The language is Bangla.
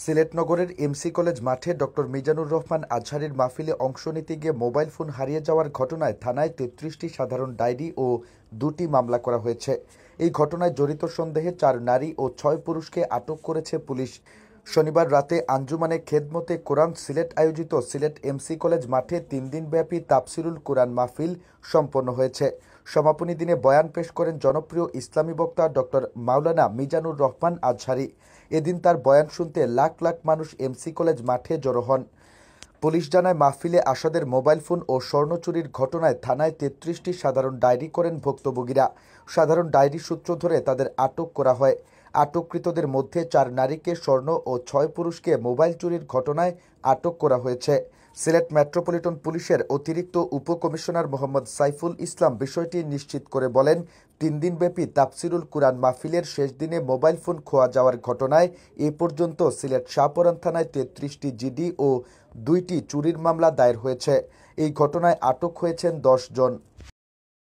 সিলেট নগরের এমসি কলেজ মাঠে ডক্টর মিজানুর রহমান আজহারীর মাহফিলে অংশ নিতে গিয়ে মোবাইল ফোন হারিয়ে যাওয়ার ঘটনায় থানায় ৩৩টি সাধারণ ডায়েরি ও ২টি মামলা করা হয়েছে। এই ঘটনায় জড়িত সন্দেহে ৪ নারী ও ৬ পুরুষকে আটক করেছে পুলিশ। শনিবার রাতে আঞ্জুমানে খেদমতে কোরআন সিলেট আয়োজিত সিলেট এমসি কলেজ মাঠে ৩ দিনব্যাপী তাফসিরুল কোরআন মাহফিল সম্পন্ন হয়েছে। সমাপনী দিনে বয়ান পেশ করেন জনপ্রিয় ইসলামী বক্তা ডক্টর মাওলানা মিজানুর রহমান আজহারী। এদিন তার বয়ান শুনতে লাখ লাখ মানুষ এমসি কলেজ মাঠে জড়ো হন। পুলিশ জানায়, মাহফিলে আসাদের মোবাইল ফোন ও স্বর্ণ চুরির ঘটনায় থানায় ৩৩টি সাধারণ ডায়েরি করেন ভুক্তভোগীরা। সাধারণ ডায়েরি সূত্র ধরে তাদের আটক করা হয়। আটককৃতদের মধ্যে ৪ নারীকে স্বর্ণ ও ৬ পুরুষকে মোবাইল চুরির ঘটনায় আটক করা হয়েছে। সিলেট মেট্রোপলিটন পুলিশের অতিরিক্ত উপকমিশনার মোহাম্মদ সাইফুল ইসলাম বিষয়টি নিশ্চিত করে বলেন, ৩ দিনব্যাপী তাফসিরুল কুরআন মাহফিলের শেষ দিনে মোবাইল ফোন খোয়া যাওয়ার ঘটনায় এ পর্যন্ত সিলেট শাহপরান থানায় ৩৩টি জিডি ও ২টি চুরির মামলা দায়ের হয়েছে। এই ঘটনায় আটক হয়েছেন ১০ জন।